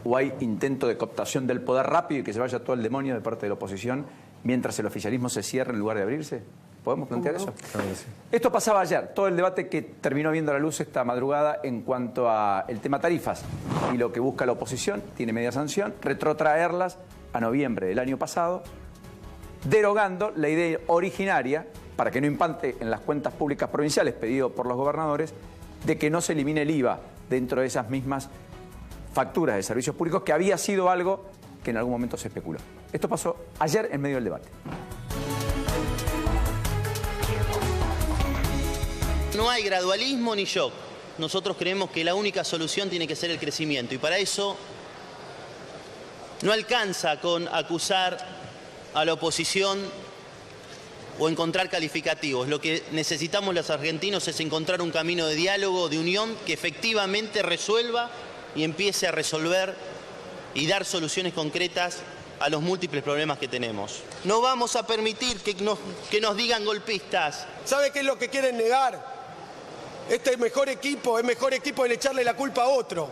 ¿O hay intento de cooptación del poder rápido y que se vaya todo el demonio de parte de la oposición mientras el oficialismo se cierre en lugar de abrirse? ¿Podemos plantear eso? Claro que sí. Esto pasaba ayer, todo el debate que terminó viendo la luz esta madrugada en cuanto al tema tarifas. Y lo que busca la oposición, tiene media sanción, retrotraerlas a noviembre del año pasado, derogando la idea originaria, para que no impacte en las cuentas públicas provinciales pedido por los gobernadores, de que no se elimine el IVA dentro de esas mismas facturas de servicios públicos, que había sido algo que en algún momento se especuló. Esto pasó ayer en medio del debate. No hay gradualismo ni shock. Nosotros creemos que la única solución tiene que ser el crecimiento y para eso no alcanza con acusar a la oposición o encontrar calificativos. Lo que necesitamos los argentinos es encontrar un camino de diálogo, de unión, que efectivamente resuelva y empiece a resolver y dar soluciones concretas a los múltiples problemas que tenemos. No vamos a permitir que nos digan golpistas. ¿Sabe qué es lo que quieren negar? Este es mejor equipo en echarle la culpa a otro,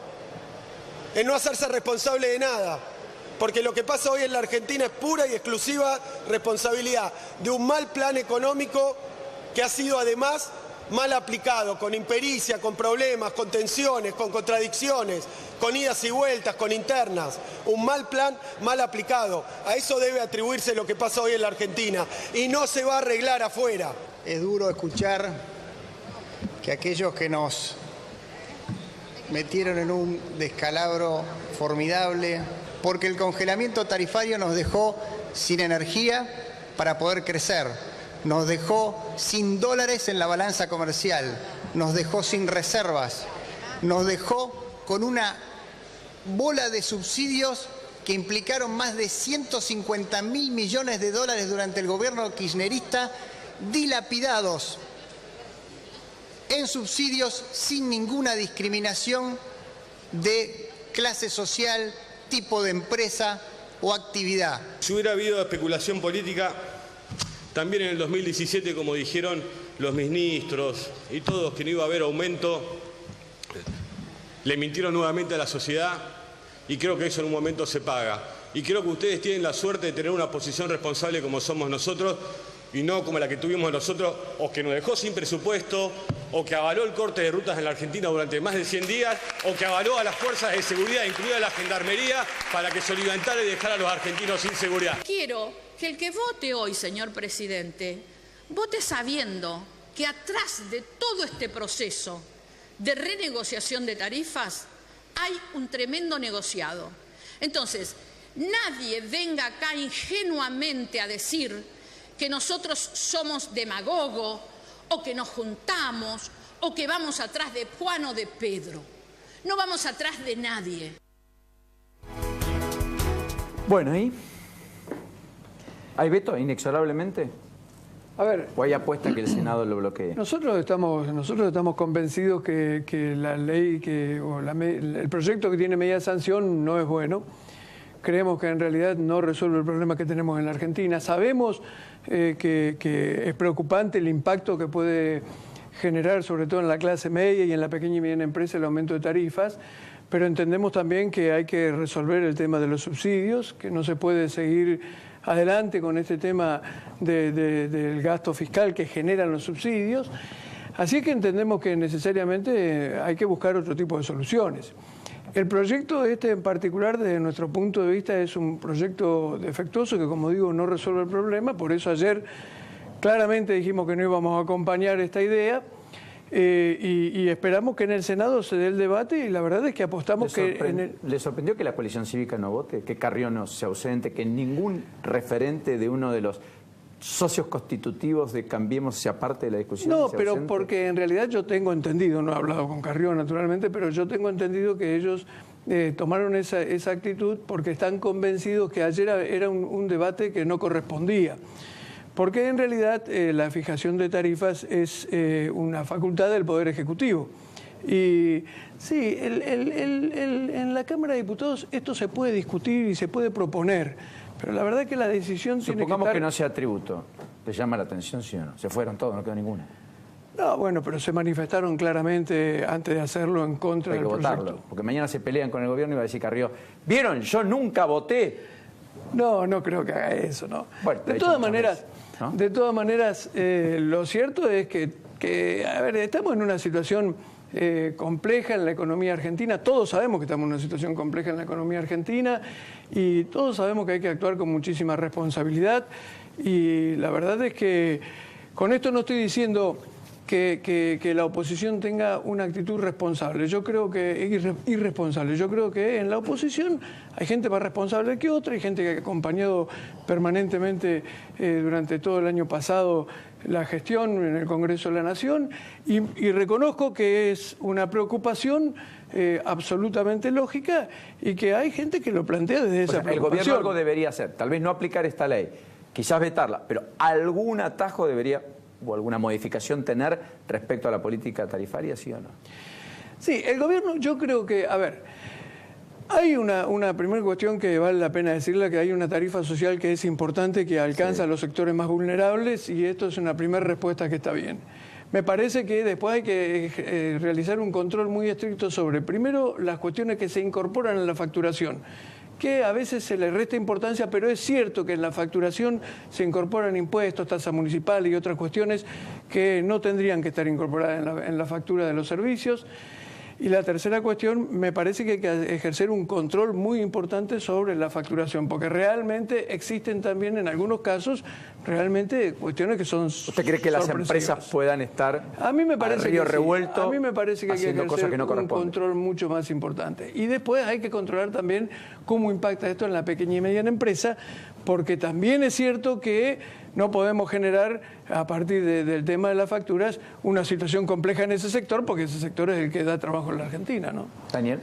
en no hacerse responsable de nada. Porque lo que pasa hoy en la Argentina es pura y exclusiva responsabilidad de un mal plan económico que ha sido además mal aplicado, con impericia, con problemas, con tensiones, con contradicciones, con idas y vueltas, con internas. Un mal plan mal aplicado. A eso debe atribuirse lo que pasa hoy en la Argentina. Y no se va a arreglar afuera. Es duro escuchar que aquellos que nos metieron en un descalabro formidable, porque el congelamiento tarifario nos dejó sin energía para poder crecer, nos dejó sin dólares en la balanza comercial, nos dejó sin reservas, nos dejó con una bola de subsidios que implicaron más de 150.000 millones de dólares durante el gobierno kirchnerista, dilapidados en subsidios sin ninguna discriminación de clase social, tipo de empresa o actividad. Si hubiera habido especulación política, también en el 2017, como dijeron los ministros y todos, que no iba a haber aumento, le mintieron nuevamente a la sociedad y creo que eso en un momento se paga. Y creo que ustedes tienen la suerte de tener una posición responsable como somos nosotros, y no como la que tuvimos nosotros, o que nos dejó sin presupuesto, o que avaló el corte de rutas en la Argentina durante más de 100 días, o que avaló a las fuerzas de seguridad, incluida la Gendarmería, para que se alimentara y dejara a los argentinos sin seguridad. Quiero que el que vote hoy, señor presidente, vote sabiendo que atrás de todo este proceso de renegociación de tarifas hay un tremendo negociado. Entonces, nadie venga acá ingenuamente a decir que nosotros somos demagogos, o que nos juntamos, o que vamos atrás de Juan o de Pedro. No vamos atrás de nadie. Bueno, ¿y hay veto inexorablemente? A ver, ¿O hay apuesta que el Senado lo bloquee? nosotros estamos convencidos que la ley, el proyecto que tiene media sanción no es bueno. Creemos que en realidad no resuelve el problema que tenemos en la Argentina. Sabemos que es preocupante el impacto que puede generar, sobre todo en la clase media y en la pequeña y mediana empresa, el aumento de tarifas, pero entendemos también que hay que resolver el tema de los subsidios, que no se puede seguir adelante con este tema del gasto fiscal que generan los subsidios. Así que entendemos que necesariamente hay que buscar otro tipo de soluciones. El proyecto este en particular, desde nuestro punto de vista, es un proyecto defectuoso que, como digo, no resuelve el problema. Por eso ayer claramente dijimos que no íbamos a acompañar esta idea y esperamos que en el Senado se dé el debate y la verdad es que apostamos que... ¿Le sorprendió que la coalición cívica no vote? ¿Que Carrió no se ausente? ¿Que ningún referente de uno de los socios constitutivos de Cambiemos sea parte de la discusión? No, pero porque en realidad yo tengo entendido, no he hablado con Carrió naturalmente, pero yo tengo entendido que ellos tomaron esa actitud porque están convencidos que ayer era un debate que no correspondía. Porque en realidad la fijación de tarifas es una facultad del Poder Ejecutivo. Y sí, en la Cámara de Diputados esto se puede discutir y se puede proponer. Pero la verdad es que la decisión tiene que estar... Supongamos que no sea tributo. ¿Te llama la atención, sí o no? Se fueron todos, no quedó ninguna. No, bueno, pero se manifestaron claramente antes de hacerlo en contra Hay que del votarlo, proyecto. porque mañana se pelean con el gobierno y va a decir Carrió, ¿vieron? Yo nunca voté. No, no creo que haga eso, ¿no? Bueno, de todas maneras, ¿no? Lo cierto es que, a ver, estamos en una situación compleja en la economía argentina. Todos sabemos que estamos en una situación compleja en la economía argentina y todos sabemos que hay que actuar con muchísima responsabilidad. Y la verdad es que con esto no estoy diciendo que la oposición tenga una actitud responsable. Yo creo que irresponsable. Yo creo que en la oposición hay gente más responsable que otra, hay gente que ha acompañado permanentemente durante todo el año pasado la gestión en el Congreso de la Nación y reconozco que es una preocupación absolutamente lógica y que hay gente que lo plantea desde esa preocupación. El gobierno algo debería hacer, tal vez no aplicar esta ley, quizás vetarla, pero algún atajo debería o alguna modificación tener respecto a la política tarifaria, ¿sí o no? Sí, el gobierno, yo creo que, a ver, hay una primera cuestión que vale la pena decirla, que hay una tarifa social que es importante, que alcanza a los sectores más vulnerables y esto es una primera respuesta que está bien. Me parece que después hay que realizar un control muy estricto sobre, primero, las cuestiones que se incorporan en la facturación, que a veces se le resta importancia, pero es cierto que en la facturación se incorporan impuestos, tasa municipal y otras cuestiones que no tendrían que estar incorporadas en la factura de los servicios. Y la tercera cuestión, me parece que hay que ejercer un control muy importante sobre la facturación, porque realmente existen también en algunos casos realmente cuestiones que son ¿Usted cree que las empresas puedan estar a mí me parece río que sí. revuelto A mí me parece que hay que ejercer un control mucho más importante. Y después hay que controlar también cómo impacta esto en la pequeña y mediana empresa, porque también es cierto que no podemos generar, a partir del tema de las facturas, una situación compleja en ese sector, porque ese sector es el que da trabajo en la Argentina, ¿no? Daniel.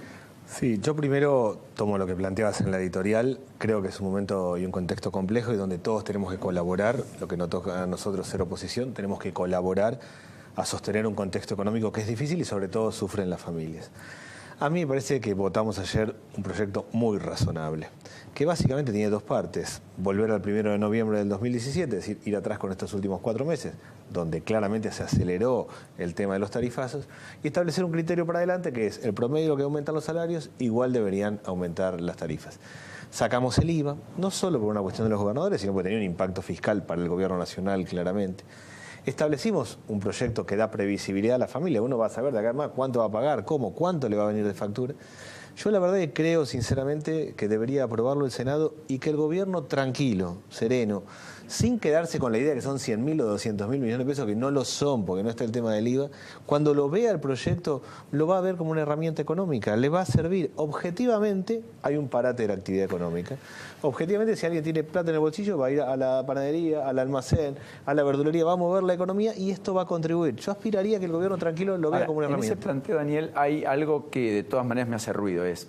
Sí, yo primero tomo lo que planteabas en la editorial. Creo que es un momento y un contexto complejo y donde todos tenemos que colaborar. Lo que nos toca a nosotros ser oposición, tenemos que colaborar a sostener un contexto económico que es difícil y sobre todo sufren las familias. A mí me parece que votamos ayer un proyecto muy razonable, que básicamente tiene dos partes. Volver al 1 de noviembre del 2017, es decir, ir atrás con estos últimos 4 meses, donde claramente se aceleró el tema de los tarifazos, y establecer un criterio para adelante que es el promedio que aumentan los salarios, igual deberían aumentar las tarifas. Sacamos el IVA, no solo por una cuestión de los gobernadores, sino porque tenía un impacto fiscal para el gobierno nacional claramente. Establecimos un proyecto que da previsibilidad a la familia. Uno va a saber de acá más cuánto va a pagar, cómo, cuánto le va a venir de factura. Yo la verdad que creo sinceramente que debería aprobarlo el Senado y que el gobierno tranquilo, sereno, sin quedarse con la idea que son 100.000 o 200.000 millones de pesos, que no lo son porque no está el tema del IVA, cuando lo vea el proyecto lo va a ver como una herramienta económica, le va a servir. Objetivamente hay un parate de la actividad económica. Objetivamente, si alguien tiene plata en el bolsillo, va a ir a la panadería, al almacén, a la verdulería, va a mover la economía y esto va a contribuir. Yo aspiraría a que el gobierno tranquilo lo vea como una herramienta. En ese planteo, Daniel, hay algo que de todas maneras me hace ruido, es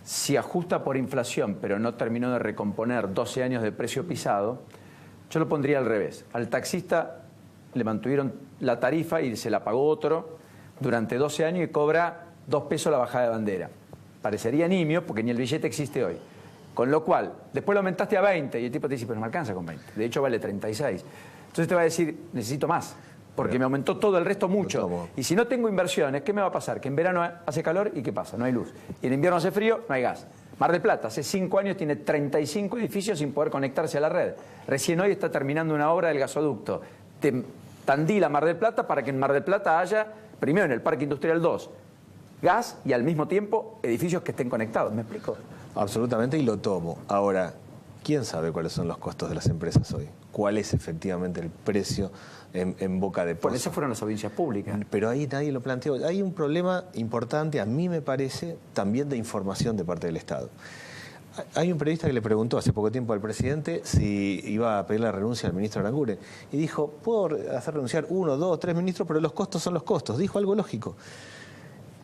si ajusta por inflación, pero no terminó de recomponer 12 años de precio pisado, yo lo pondría al revés. Al taxista le mantuvieron la tarifa y se la pagó otro durante 12 años y cobra 2 pesos la bajada de bandera. Parecería nimio porque ni el billete existe hoy. Con lo cual, después lo aumentaste a 20 y el tipo te dice, pero no me alcanza con 20. De hecho, vale 36. Entonces te va a decir, necesito más, porque me aumentó todo el resto mucho. Y si no tengo inversiones, ¿qué me va a pasar? Que en verano hace calor y ¿qué pasa? No hay luz. Y en invierno hace frío, no hay gas. Mar del Plata, hace 5 años tiene 35 edificios sin poder conectarse a la red. Recién hoy está terminando una obra del gasoducto de Tandil a Mar del Plata para que en Mar del Plata haya, primero en el Parque Industrial 2, gas y al mismo tiempo edificios que estén conectados. ¿Me explico? Absolutamente, y lo tomo. Ahora, ¿quién sabe cuáles son los costos de las empresas hoy? ¿Cuál es efectivamente el precio en boca de pozo? Por eso fueron las audiencias públicas. Pero ahí nadie lo planteó. Hay un problema importante, a mí me parece, también de información de parte del Estado. Hay un periodista que le preguntó hace poco tiempo al presidente si iba a pedir la renuncia al ministro Aranguren. Y dijo, puedo hacer renunciar 1, 2, 3 ministros, pero los costos son los costos. Dijo algo lógico.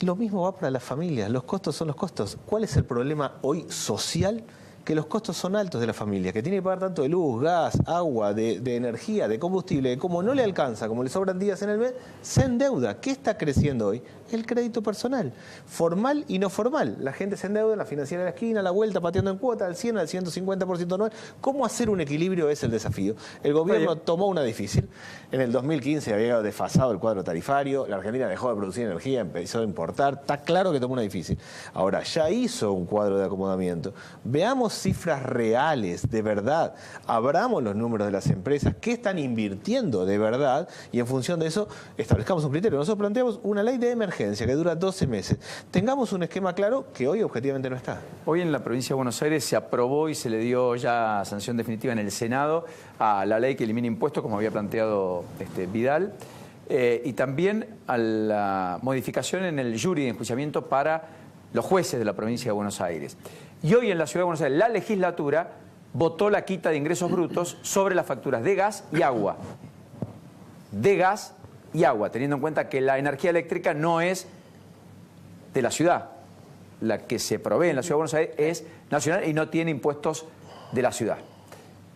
Lo mismo va para las familias, los costos son los costos. ¿Cuál es el problema hoy social que los costos son altos de la familia, que tiene que pagar tanto de luz, gas, agua, de energía, de combustible, que como no le alcanza, como le sobran días en el mes, se endeuda. ¿Qué está creciendo hoy? El crédito personal, formal y no formal. La gente se endeuda en la financiera de la esquina, a la vuelta, pateando en cuota, al 100, al 150% anual. ¿Cómo hacer un equilibrio? Es el desafío. El gobierno tomó una difícil. En el 2015 había desfasado el cuadro tarifario, la Argentina dejó de producir energía, empezó a importar. Está claro que tomó una difícil. Ahora, ya hizo un cuadro de acomodamiento. Veamos cifras reales, de verdad. Abramos los números de las empresas, qué están invirtiendo de verdad, y en función de eso establezcamos un criterio. Nosotros planteamos una ley de emergencia que dura 12 meses. Tengamos un esquema claro que hoy objetivamente no está. Hoy en la provincia de Buenos Aires se aprobó y se le dio ya sanción definitiva en el Senado a la ley que elimina impuestos, como había planteado Vidal, y también a la modificación en el jury de enjuiciamiento para los jueces de la provincia de Buenos Aires. Y hoy en la ciudad de Buenos Aires la legislatura votó la quita de ingresos brutos sobre las facturas de gas y agua. De gas y agua, teniendo en cuenta que la energía eléctrica no es de la ciudad. La que se provee en la ciudad de Buenos Aires es nacional y no tiene impuestos de la ciudad.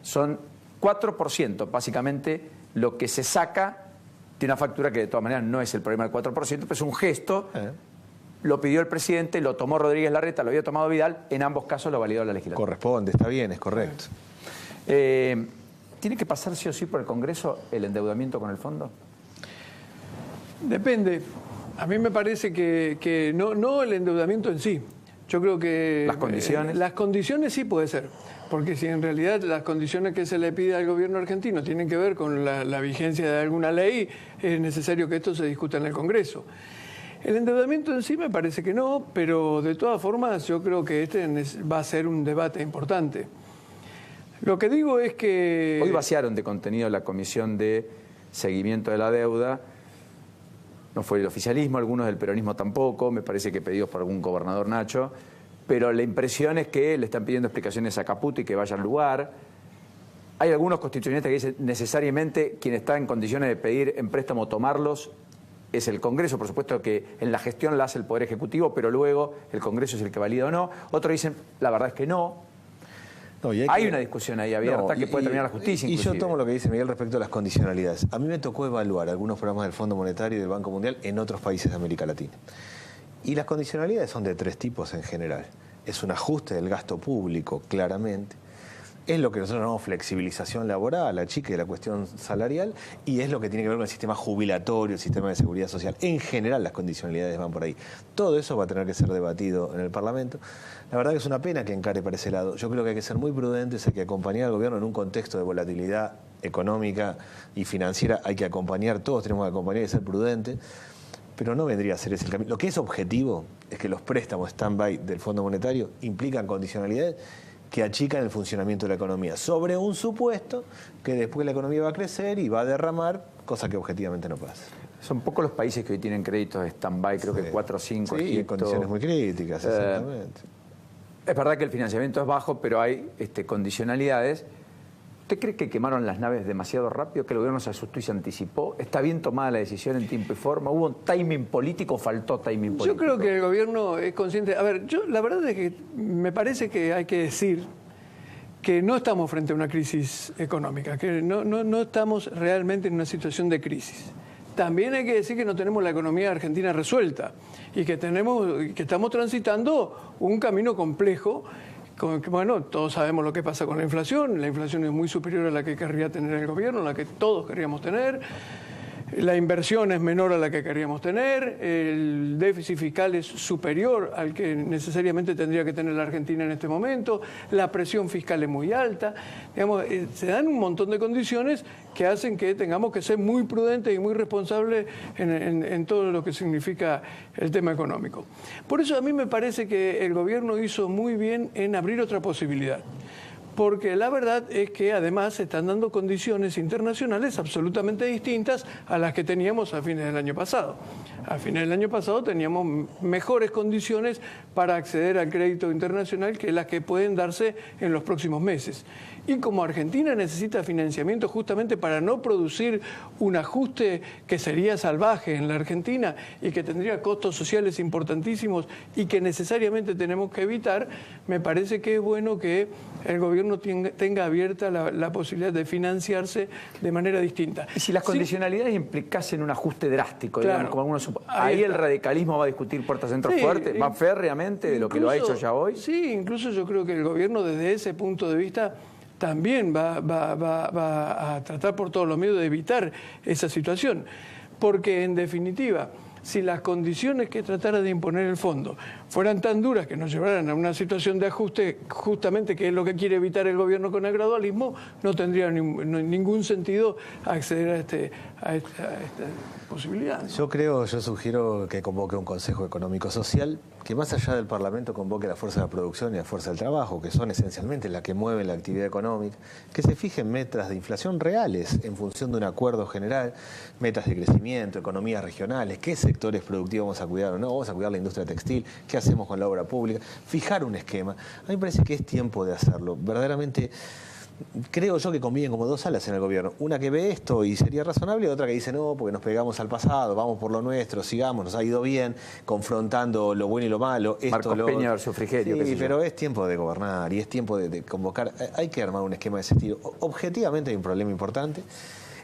Son 4% básicamente lo que se saca de una factura que de todas maneras no es el problema del 4%, pero es un gesto. Lo pidió el presidente, lo tomó Rodríguez Larreta, lo había tomado Vidal, en ambos casos lo validó la legislatura. Corresponde, está bien, es correcto. ¿Tiene que pasar sí o sí por el Congreso el endeudamiento con el fondo? Depende. A mí me parece que no el endeudamiento en sí. Yo creo que... ¿Las condiciones? Las condiciones sí puede ser. Porque si en realidad las condiciones que se le pide al gobierno argentino tienen que ver con la vigencia de alguna ley, es necesario que esto se discuta en el Congreso. El endeudamiento en sí me parece que no, pero de todas formas yo creo que va a ser un debate importante. Lo que digo es que... Hoy vaciaron de contenido la Comisión de Seguimiento de la Deuda. No fue el oficialismo, algunos del peronismo tampoco, me parece que pedidos por algún gobernador Nacho, pero la impresión es que le están pidiendo explicaciones a Caputo y que vaya al lugar. Hay algunos constitucionalistas que dicen necesariamente quien está en condiciones de pedir en préstamo tomarlos es el Congreso, por supuesto que en la gestión la hace el Poder Ejecutivo, pero luego el Congreso es el que valida o no. Otros dicen, la verdad es que no. Hay una discusión ahí abierta que puede terminar la justicia. Y yo tomo lo que dice Miguel respecto a las condicionalidades. A mí me tocó evaluar algunos programas del Fondo Monetario y del Banco Mundial en otros países de América Latina. Y las condicionalidades son de 3 tipos en general. Es un ajuste del gasto público, claramente. Es lo que nosotros llamamos flexibilización laboral, achique la cuestión salarial, y es lo que tiene que ver con el sistema jubilatorio, el sistema de seguridad social. En general las condicionalidades van por ahí. Todo eso va a tener que ser debatido en el Parlamento. La verdad que es una pena que encare para ese lado. Yo creo que hay que ser muy prudentes, hay que acompañar al gobierno en un contexto de volatilidad económica y financiera. Hay que acompañar, todos tenemos que acompañar y ser prudentes, pero no vendría a ser ese el camino. Lo que es objetivo es que los préstamos stand-by del Fondo Monetario implican condicionalidades que achican el funcionamiento de la economía, sobre un supuesto que después la economía va a crecer y va a derramar, cosa que objetivamente no pasa. Son pocos los países que hoy tienen créditos de stand-by, creo que 4 o 5. Sí, en condiciones muy críticas, exactamente. Es verdad que el financiamiento es bajo, pero hay condicionalidades. ¿Usted cree que quemaron las naves demasiado rápido, que el gobierno se asustó y se anticipó? ¿Está bien tomada la decisión en tiempo y forma? ¿Hubo un timing político o faltó timing político? Yo creo que el gobierno es consciente. A ver, la verdad es que me parece que hay que decir que no estamos frente a una crisis económica, que no estamos realmente en una situación de crisis. También hay que decir que no tenemos la economía argentina resuelta y que estamos transitando un camino complejo. Bueno, todos sabemos lo que pasa con la inflación es muy superior a la que querría tener el gobierno, la que todos queríamos tener, la inversión es menor a la que queríamos tener, el déficit fiscal es superior al que necesariamente tendría que tener la Argentina en este momento, la presión fiscal es muy alta, digamos, se dan un montón de condiciones que hacen que tengamos que ser muy prudentes y muy responsables en todo lo que significa el tema económico. Por eso a mí me parece que el gobierno hizo muy bien en abrir otra posibilidad. Porque la verdad es que además se están dando condiciones internacionales absolutamente distintas a las que teníamos a fines del año pasado. A fines del año pasado teníamos mejores condiciones para acceder al crédito internacional que las que pueden darse en los próximos meses. Y como Argentina necesita financiamiento justamente para no producir un ajuste que sería salvaje en la Argentina y que tendría costos sociales importantísimos y que necesariamente tenemos que evitar, me parece que es bueno que el gobierno tenga abierta la posibilidad de financiarse de manera distinta. Y si las condicionalidades implicasen un ajuste drástico, claro, digamos, como algunos ahí el radicalismo va a discutir puertas adentro fuerte, va férreamente de lo que lo ha hecho ya hoy. Sí, incluso yo creo que el gobierno desde ese punto de vista también va a tratar por todos los medios de evitar esa situación, porque en definitiva, si las condiciones que tratara de imponer el fondo fueran tan duras que nos llevaran a una situación de ajuste, justamente que es lo que quiere evitar el gobierno con el gradualismo, no tendría ningún sentido acceder a esta posibilidad, ¿no? Yo sugiero que convoque un Consejo Económico Social, que más allá del Parlamento convoque a la fuerza de la producción y a la fuerza del trabajo, que son esencialmente las que mueven la actividad económica, que se fijen metas de inflación reales en función de un acuerdo general, metas de crecimiento, economías regionales, qué sectores productivos vamos a cuidar o no, vamos a cuidar la industria textil, qué hacemos con la obra pública, fijar un esquema. A mí me parece que es tiempo de hacerlo. Verdaderamente creo yo que conviven como dos alas en el gobierno. Una que ve esto y sería razonable, y otra que dice no, porque nos pegamos al pasado, vamos por lo nuestro, sigamos, nos ha ido bien, confrontando lo bueno y lo malo. Marcos Peña versus Frigerio. Sí, pero es tiempo de gobernar y es tiempo de convocar. Hay que armar un esquema de ese estilo. Objetivamente hay un problema importante.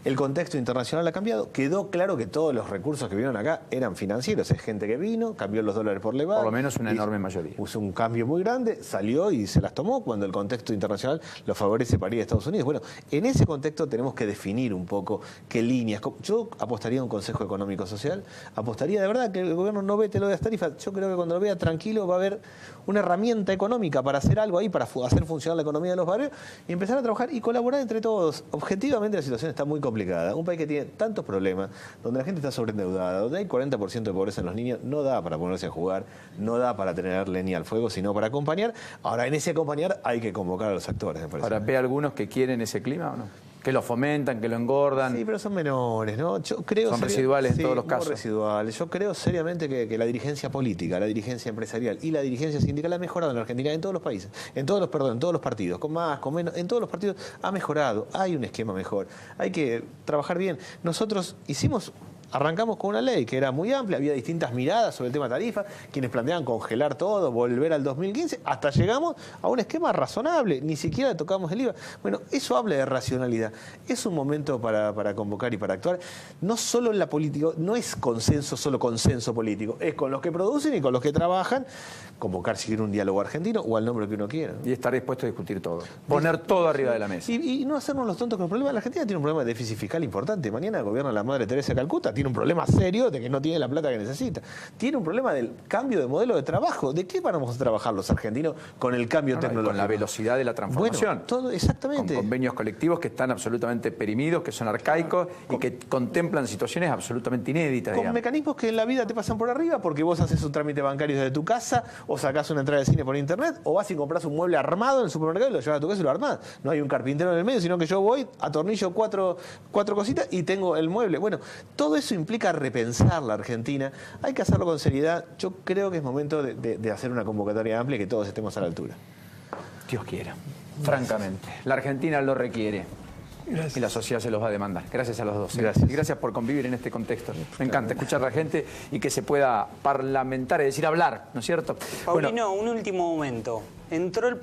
El contexto internacional ha cambiado. Quedó claro que todos los recursos que vinieron acá eran financieros. Es gente que vino, cambió los dólares por Levar. Por lo menos una enorme mayoría. Puso un cambio muy grande, salió y se las tomó cuando el contexto internacional lo favorece para ir a Estados Unidos. Bueno, en ese contexto tenemos que definir un poco qué líneas. Yo apostaría a un Consejo Económico Social, apostaría de verdad que el gobierno no vete lo de las tarifas. Yo creo que cuando lo vea tranquilo va a haber una herramienta económica para hacer algo ahí, para hacer funcionar la economía de los barrios y empezar a trabajar y colaborar entre todos. Objetivamente la situación está muy complicada. Un país que tiene tantos problemas, donde la gente está sobreendeudada, donde hay 40% de pobreza en los niños, no da para ponerse a jugar, no da para tener leña al fuego, sino para acompañar. Ahora, en ese acompañar hay que convocar a los actores, me parece. Ahora, ¿ve algunos que quieren ese clima o no? Que lo fomentan, que lo engordan. Sí, pero son menores, ¿no? Yo creo son residuales en todos los casos. Residuales. Yo creo seriamente que la dirigencia política, la dirigencia empresarial y la dirigencia sindical ha mejorado en la Argentina, en todos los países, en todos los partidos, con más, con menos, en todos los partidos ha mejorado. Hay un esquema mejor. Hay que trabajar bien. Nosotros arrancamos con una ley que era muy amplia, había distintas miradas sobre el tema tarifa, quienes planteaban congelar todo, volver al 2015, hasta llegamos a un esquema razonable, ni siquiera tocamos el IVA. Bueno, eso habla de racionalidad. Es un momento para convocar y para actuar. No solo en la política, no es solo consenso político, es con los que producen y con los que trabajan, convocar, si quiere, un diálogo argentino o al nombre que uno quiera. Y estar dispuesto a discutir todo, poner todo arriba de la mesa. Y no hacernos los tontos con el problema. La Argentina tiene un problema de déficit fiscal importante. Mañana gobierna la Madre Teresa de Calcuta, tiene un problema serio de que no tiene la plata que necesita. Tiene un problema del cambio de modelo de trabajo. ¿De qué vamos a trabajar los argentinos con el cambio tecnológico? Con la velocidad de la transformación. Bueno, todo exactamente. Con convenios colectivos que están absolutamente perimidos, que son arcaicos y que contemplan situaciones absolutamente inéditas. Con mecanismos que en la vida te pasan por arriba porque vos haces un trámite bancario desde tu casa o sacás una entrada de cine por internet o vas y compras un mueble armado en el supermercado y lo llevas a tu casa y lo armás. No hay un carpintero en el medio, sino que yo voy, atornillo cuatro cositas y tengo el mueble. Bueno, todo eso implica repensar la Argentina. Hay que hacerlo con seriedad. Yo creo que es momento de hacer una convocatoria amplia y que todos estemos a la altura. Dios quiera, francamente. La Argentina lo requiere. Gracias. Y la sociedad se los va a demandar. Gracias a los dos. Gracias. Y gracias por convivir en este contexto. Me encanta escuchar a la gente y que se pueda parlamentar, es decir, hablar, ¿no es cierto? Paulino, un último momento. Entró el